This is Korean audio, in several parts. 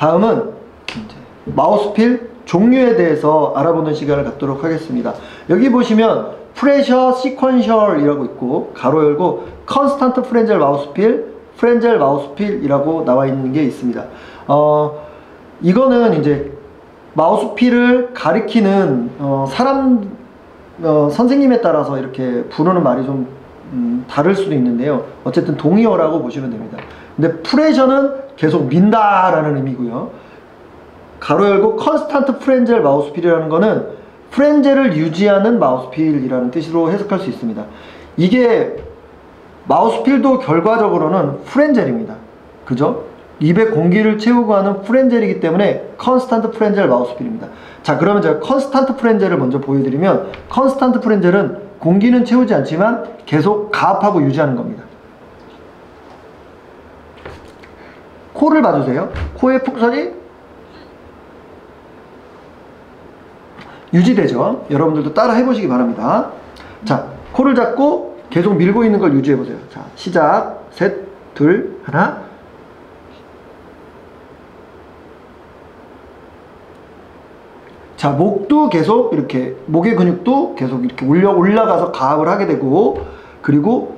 다음은 이제 마우스필 종류에 대해서 알아보는 시간을 갖도록 하겠습니다. 여기 보시면 프레셔 시퀀셜이라고 있고 가로 열고 컨스탄트 프렌젤 마우스필, 프렌젤 마우스필이라고 나와 있는 게 있습니다. 이거는 이제 마우스필을 가리키는 선생님에 따라서 이렇게 부르는 말이 좀 다를 수도 있는데요. 어쨌든 동의어라고 보시면 됩니다. 근데 프레셔는 계속 민다라는 의미고요. 가로 열고 컨스탄트 프렌젤 마우스필이라는 거는 프렌젤을 유지하는 마우스필이라는 뜻으로 해석할 수 있습니다. 이게 마우스필도 결과적으로는 프렌젤입니다. 그죠? 입에 공기를 채우고 하는 프렌젤이기 때문에 컨스탄트 프렌젤 마우스필입니다. 자, 그러면 제가 컨스탄트 프렌젤을 먼저 보여드리면, 컨스탄트 프렌젤은 공기는 채우지 않지만 계속 가압하고 유지하는 겁니다. 코를 봐주세요. 코의 풍선이 유지되죠. 여러분들도 따라 해보시기 바랍니다. 자, 코를 잡고 계속 밀고 있는 걸 유지해보세요. 자, 시작. 셋, 둘, 하나. 자, 목도 계속 이렇게, 목의 근육도 계속 이렇게 올라가서 가압을 하게 되고, 그리고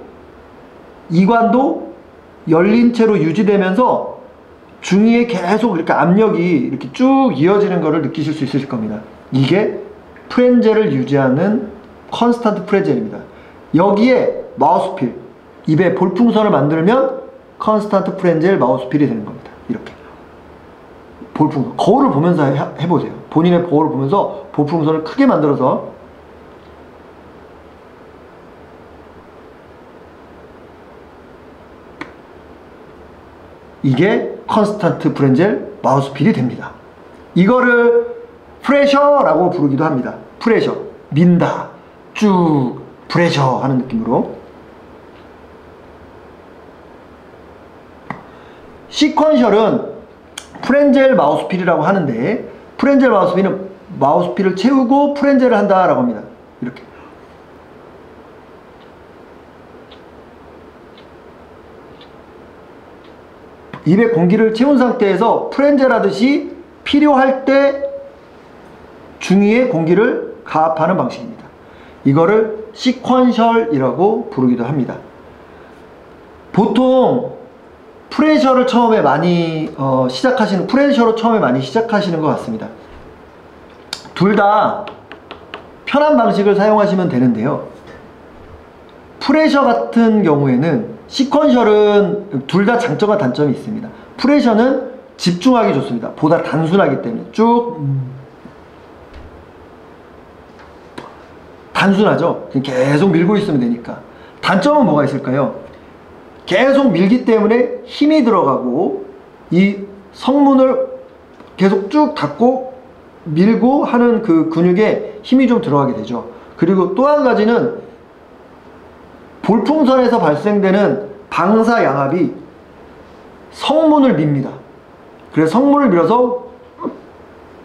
이관도 열린 채로 유지되면서 중위에 계속 이렇게 압력이 이렇게 쭉 이어지는 것을 느끼실 수 있으실 겁니다. 이게 프렌젤을 유지하는 컨스탄트 프렌젤입니다. 여기에 마우스필, 입에 볼풍선을 만들면 컨스탄트 프렌젤 마우스필이 되는 겁니다. 이렇게 볼풍선, 거울을 보면서 해보세요. 본인의 거울을 보면서 볼풍선을 크게 만들어서 이게 컨스탄트 프렌젤 마우스필이 됩니다. 이거를 프레셔라고 부르기도 합니다. 프레셔, 민다, 쭉 프레셔 하는 느낌으로. 시퀀셜은 프렌젤 마우스필이라고 하는데, 프렌젤 마우스필은 마우스필을 채우고 프렌젤을 한다라고 합니다. 이렇게. 입에 공기를 채운 상태에서 프렌젤 하듯이 필요할 때 중위에 공기를 가압하는 방식입니다. 이거를 시퀀셜이라고 부르기도 합니다. 보통 프레셔로 처음에 많이 시작하시는 것 같습니다. 둘 다 편한 방식을 사용하시면 되는데요. 프레셔 같은 경우에는, 시퀀셜은 둘 다 장점과 단점이 있습니다. 프레셔는 집중하기 좋습니다. 보다 단순하기 때문에 쭉 단순하죠. 계속 밀고 있으면 되니까. 단점은 뭐가 있을까요? 계속 밀기 때문에 힘이 들어가고 이 성문을 계속 쭉 닫고 밀고 하는 그 근육에 힘이 좀 들어가게 되죠. 그리고 또 한 가지는 볼풍선에서 발생되는 방사양압이 성문을 밉니다. 그래서 성문을 밀어서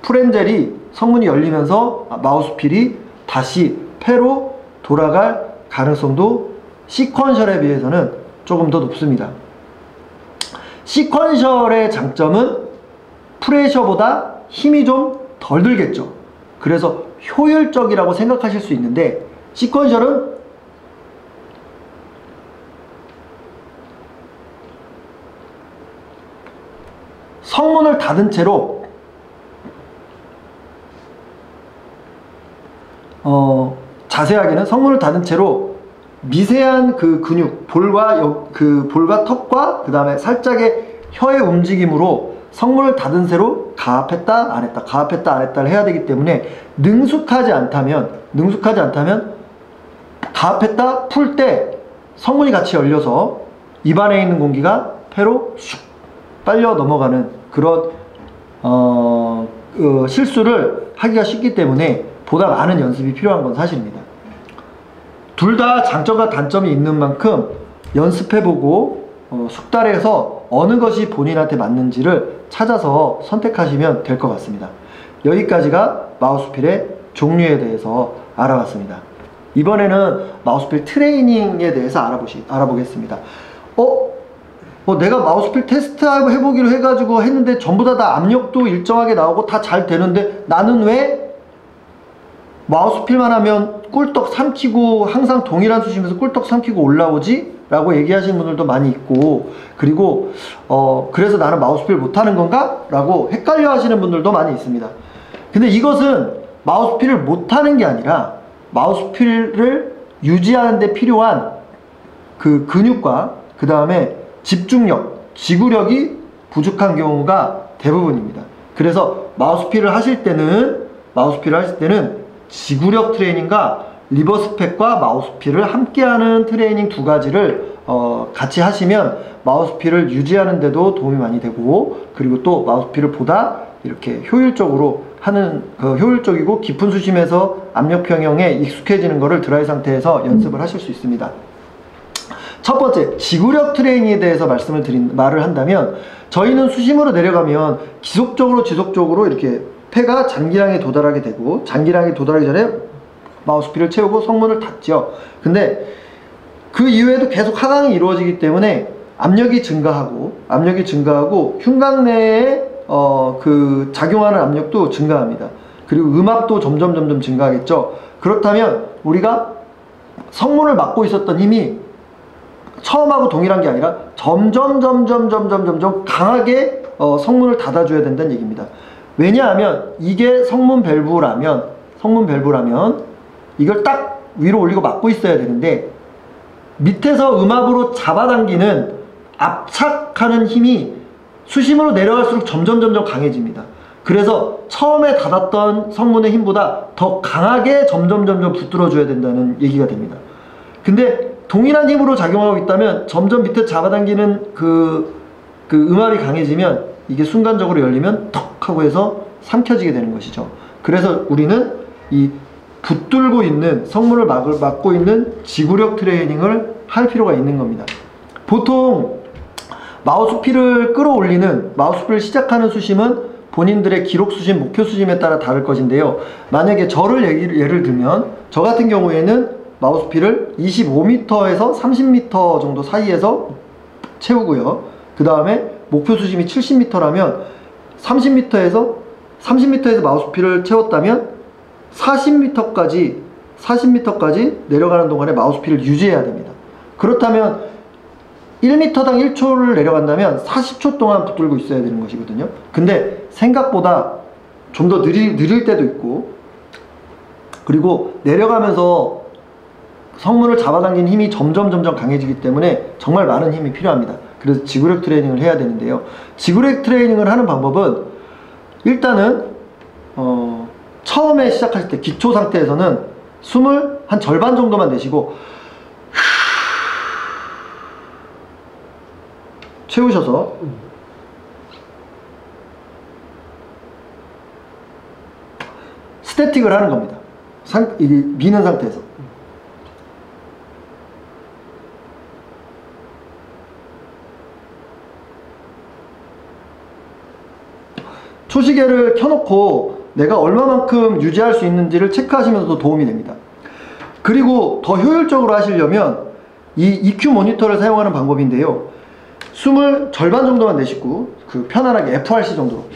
프렌젤이 성문이 열리면서 마우스필이 다시 폐로 돌아갈 가능성도 시퀀셜에 비해서는 조금 더 높습니다. 시퀀셜의 장점은 프레셔보다 힘이 좀 덜 들겠죠. 그래서 효율적이라고 생각하실 수 있는데, 시퀀셜은 성문을 닫은 채로 자세하게는 성문을 닫은 채로 미세한 그 근육, 볼과 턱과 그 다음에 살짝의 혀의 움직임으로 성문을 닫은 채로 가압했다 안 했다, 가압했다 안 했다를 해야 되기 때문에 능숙하지 않다면 가압했다 풀 때 성문이 같이 열려서 입안에 있는 공기가 폐로 슉 빨려 넘어가는 그런 실수를 하기가 쉽기 때문에 보다 많은 연습이 필요한 건 사실입니다. 둘 다 장점과 단점이 있는 만큼 연습해보고 숙달해서 어느 것이 본인한테 맞는지를 찾아서 선택하시면 될 것 같습니다. 여기까지가 마우스필의 종류에 대해서 알아봤습니다. 이번에는 마우스필 트레이닝에 대해서 알아보겠습니다. 내가 마우스필 테스트 해보기로 해가지고 했는데 전부 다 압력도 일정하게 나오고 다 잘 되는데 나는 왜 마우스필만 하면 꿀떡 삼키고 항상 동일한 수심에서 꿀떡 삼키고 올라오지? 라고 얘기하시는 분들도 많이 있고, 그리고 그래서 나는 마우스필 못하는 건가? 라고 헷갈려 하시는 분들도 많이 있습니다. 근데 이것은 마우스필을 못하는 게 아니라 마우스필을 유지하는 데 필요한 그 근육과 그 다음에 집중력, 지구력이 부족한 경우가 대부분입니다. 그래서 마우스필을 하실 때는 지구력 트레이닝과 리버스펙과 마우스필을 함께하는 트레이닝 두 가지를 같이 하시면 마우스필을 유지하는 데도 도움이 많이 되고, 그리고 또 마우스필을 보다 이렇게 효율적으로 하는, 효율적이고 깊은 수심에서 압력 평형에 익숙해지는 것을 드라이 상태에서 연습을 하실 수 있습니다. 첫 번째, 지구력 트레이닝에 대해서 말을 한다면, 저희는 수심으로 내려가면 지속적으로 이렇게 폐가 잔기량에 도달하게 되고, 잔기량에 도달하기 전에 마우스필을 채우고 성문을 닫죠. 근데 그 이후에도 계속 하강이 이루어지기 때문에 압력이 증가하고 흉곽 내에 그 작용하는 압력도 증가합니다. 그리고 음압도 점점 증가하겠죠. 그렇다면 우리가 성문을 막고 있었던 힘이 처음하고 동일한 게 아니라 점점 강하게 성문을 닫아줘야 된다는 얘기입니다. 왜냐하면 이게 성문 밸브라면 이걸 딱 위로 올리고 막고 있어야 되는데, 밑에서 음압으로 잡아당기는 압착하는 힘이 수심으로 내려갈수록 점점 강해집니다. 그래서 처음에 닫았던 성문의 힘보다 더 강하게 점점 붙들어줘야 된다는 얘기가 됩니다. 근데 동일한 힘으로 작용하고 있다면 점점 밑에 잡아당기는 그 음압이 강해지면 이게 순간적으로 열리면 턱 하고 해서 삼켜지게 되는 것이죠. 그래서 우리는 이 붙들고 있는 성문을 막고 있는 지구력 트레이닝을 할 필요가 있는 겁니다. 보통 마우스필을 끌어올리는, 마우스필을 시작하는 수심은 본인들의 기록 수심, 목표 수심에 따라 다를 것인데요. 만약에 저를 예를 들면, 저 같은 경우에는 마우스필을 25m에서 30m 정도 사이에서 채우고요. 그 다음에 목표 수심이 70m라면 30m에서 마우스필을 채웠다면 40m까지 내려가는 동안에 마우스필을 유지해야 됩니다. 그렇다면 1m당 1초를 내려간다면 40초 동안 붙들고 있어야 되는 것이거든요. 근데 생각보다 좀 더 느릴 때도 있고, 그리고 내려가면서 성문을 잡아당기는 힘이 점점 강해지기 때문에 정말 많은 힘이 필요합니다. 그래서 지구력 트레이닝을 해야 되는데요. 지구력 트레이닝을 하는 방법은 일단은 처음에 시작하실 때 기초 상태에서는 숨을 한 절반 정도만 내쉬고 채우셔서 스태틱을 하는 겁니다. 미는 상태에서. 초시계를 켜놓고 내가 얼마만큼 유지할 수 있는지를 체크하시면서도 도움이 됩니다. 그리고 더 효율적으로 하시려면 이 EQ 모니터를 사용하는 방법인데요. 숨을 절반 정도만 내쉬고 편안하게 FRC 정도로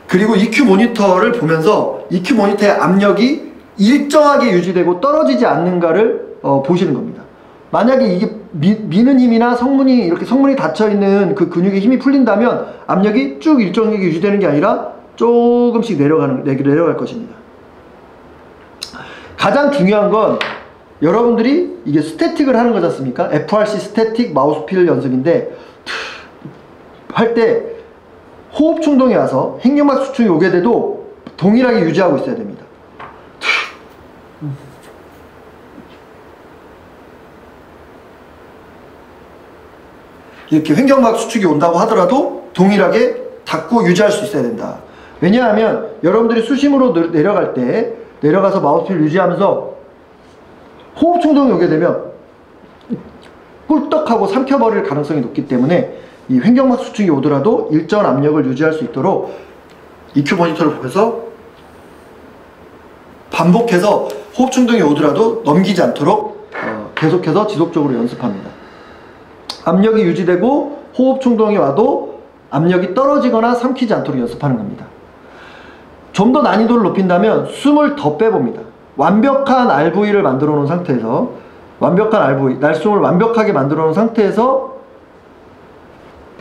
그리고 EQ 모니터를 보면서 EQ 모니터의 압력이 일정하게 유지되고 떨어지지 않는가를 보시는 겁니다. 만약에 이게 미는 힘이나 성문이 닫혀있는 그 근육의 힘이 풀린다면 압력이 쭉 일정하게 유지되는 게 아니라 조금씩 내려갈 것입니다. 가장 중요한 건 여러분들이 이게 스태틱을 하는 거지 않습니까? FRC 스태틱 마우스필 연습인데 할 때 호흡 충동이 와서 횡격막 수축이 오게 돼도 동일하게 유지하고 있어야 됩니다. 이렇게 횡격막 수축이 온다고 하더라도 동일하게 닫고 유지할 수 있어야 된다. 왜냐하면 여러분들이 수심으로 내려갈 때 내려가서 마우스필 유지하면서 호흡 충동이 오게 되면 꿀떡하고 삼켜버릴 가능성이 높기 때문에 이 횡격막 수축이 오더라도 일정한 압력을 유지할 수 있도록 EQ 모니터를 보면서 반복해서 호흡 충동이 오더라도 넘기지 않도록 계속해서 지속적으로 연습합니다. 압력이 유지되고 호흡 충동이 와도 압력이 떨어지거나 삼키지 않도록 연습하는 겁니다. 좀 더 난이도를 높인다면 숨을 더 빼봅니다. 완벽한 RV를 만들어 놓은 상태에서 완벽한 RV, 날숨을 완벽하게 만들어 놓은 상태에서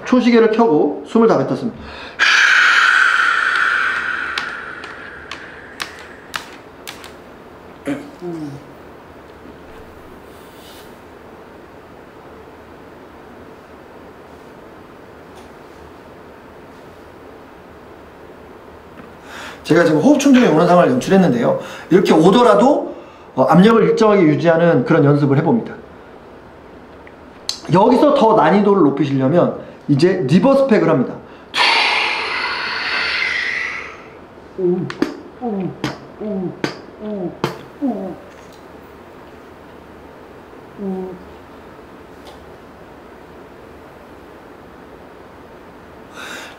초시계를 켜고 숨을 다 뱉었습니다. 제가 지금 호흡 충동이 오는 상황을 연출했는데요. 이렇게 오더라도 압력을 일정하게 유지하는 그런 연습을 해봅니다. 여기서 더 난이도를 높이시려면 이제 리버스 팩을 합니다.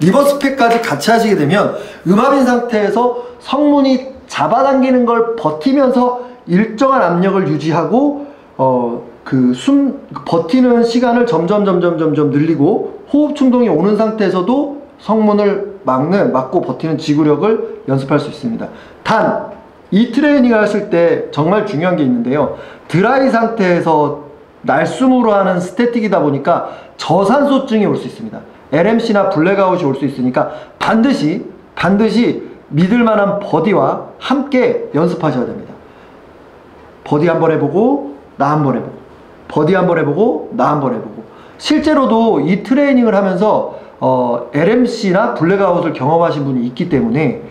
리버스 팩까지 같이 하시게 되면 음압인 상태에서 성문이 잡아당기는 걸 버티면서 일정한 압력을 유지하고 버티는 시간을 점점 늘리고 호흡 충동이 오는 상태에서도 성문을 막고 버티는 지구력을 연습할 수 있습니다. 단 이 트레이닝을 하실 때 정말 중요한 게 있는데요. 드라이 상태에서 날숨으로 하는 스태틱이다 보니까 저산소증이 올 수 있습니다. LMC나 블랙아웃이 올 수 있으니까 반드시 믿을만한 버디와 함께 연습하셔야 됩니다. 버디 한번 해보고 나 한번 해보고 버디 한번 해보고 나 한번 해보고 실제로도 이 트레이닝을 하면서 LMC나 블랙아웃을 경험하신 분이 있기 때문에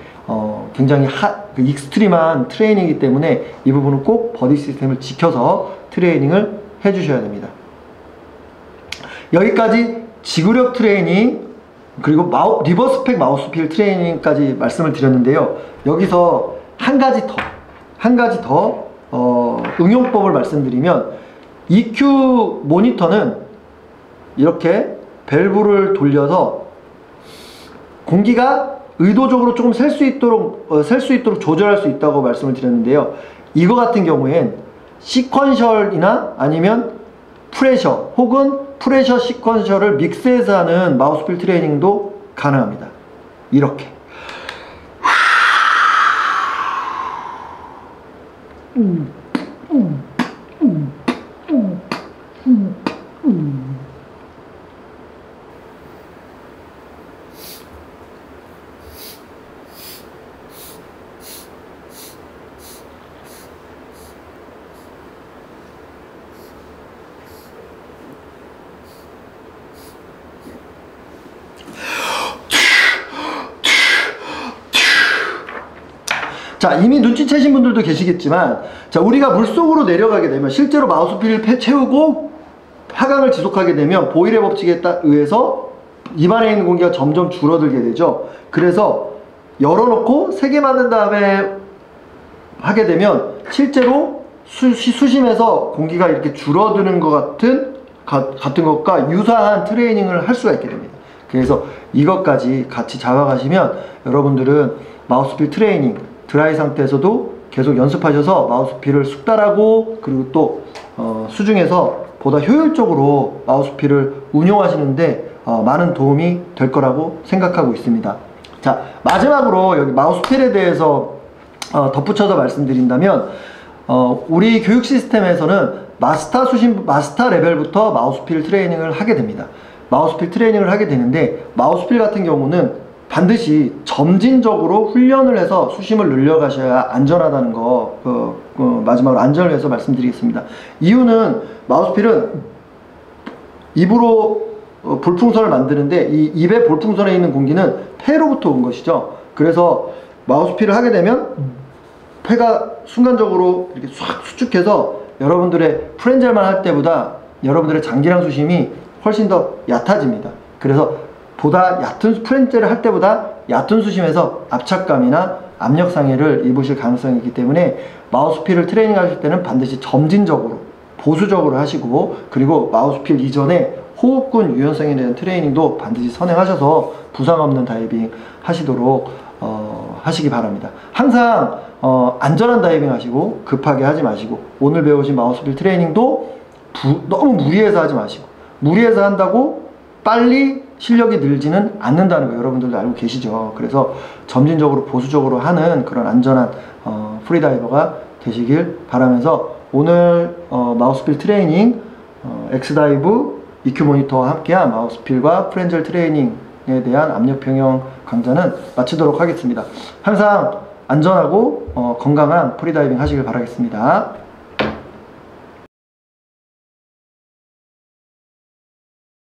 굉장히 익스트림한 트레이닝이기 때문에 이 부분은 꼭 버디 시스템을 지켜서 트레이닝을 해주셔야 됩니다. 여기까지 지구력 트레이닝 그리고 리버스 팩 마우스필 트레이닝까지 말씀을 드렸는데요. 여기서 한 가지 더 응용법을 말씀드리면 EQ 모니터는 이렇게 밸브를 돌려서 공기가 의도적으로 조금 셀 수 있도록 조절할 수 있다고 말씀을 드렸는데요. 이거 같은 경우엔 시퀀셜이나 아니면 프레셔 혹은 프레셔 시퀀셜을 믹스해서 하는 마우스필 트레이닝도 가능합니다. 이렇게 자, 이미 눈치채신 분들도 계시겠지만, 자, 우리가 물속으로 내려가게 되면 실제로 마우스필을 채우고 하강을 지속하게 되면 보일의 법칙에 의해서 입안에 있는 공기가 점점 줄어들게 되죠. 그래서 열어놓고 3개 맞는 다음에 하게 되면 실제로 수심에서 공기가 이렇게 줄어드는 것 같은 것과 유사한 트레이닝을 할 수가 있게 됩니다. 그래서 이것까지 같이 잡아가시면 여러분들은 마우스필 트레이닝 드라이 상태에서도 계속 연습하셔서 마우스필을 숙달하고 그리고 또 수중에서 보다 효율적으로 마우스필을 운용하시는데 많은 도움이 될 거라고 생각하고 있습니다. 자, 마지막으로 여기 마우스필에 대해서 덧붙여서 말씀드린다면 우리 교육 시스템에서는 마스터 레벨부터 마우스필 트레이닝을 하게 됩니다. 마우스필 트레이닝을 하게 되는데 마우스필 같은 경우는 반드시 점진적으로 훈련을 해서 수심을 늘려가셔야 안전하다는 거 마지막으로 안전을 위해서 말씀드리겠습니다. 이유는 마우스필은 입으로 볼풍선을 만드는데 이 입의 볼풍선에 있는 공기는 폐로부터 온 것이죠. 그래서 마우스필을 하게 되면 폐가 순간적으로 이렇게 싹 수축해서 여러분들의 프렌젤만 할 때보다 여러분들의 장기랑 수심이 훨씬 더 얕아집니다. 그래서 보다 얕은 프렌젤을 할 때보다 얕은 수심에서 압착감이나 압력 상해를 입으실 가능성이 있기 때문에 마우스필을 트레이닝 하실 때는 반드시 점진적으로 보수적으로 하시고 그리고 마우스필 이전에 호흡군 유연성에 대한 트레이닝도 반드시 선행하셔서 부상 없는 다이빙 하시도록 하시기 바랍니다. 항상 안전한 다이빙 하시고 급하게 하지 마시고, 오늘 배우신 마우스필 트레이닝도 너무 무리해서 하지 마시고, 무리해서 한다고 빨리 실력이 늘지는 않는다는 거 여러분들도 알고 계시죠. 그래서 점진적으로 보수적으로 하는 그런 안전한 프리다이버가 되시길 바라면서, 오늘 마우스필 트레이닝 엑스다이브 EQ 모니터와 함께한 마우스필과 프렌젤 트레이닝에 대한 압력 평형 강좌는 마치도록 하겠습니다. 항상 안전하고 건강한 프리다이빙 하시길 바라겠습니다.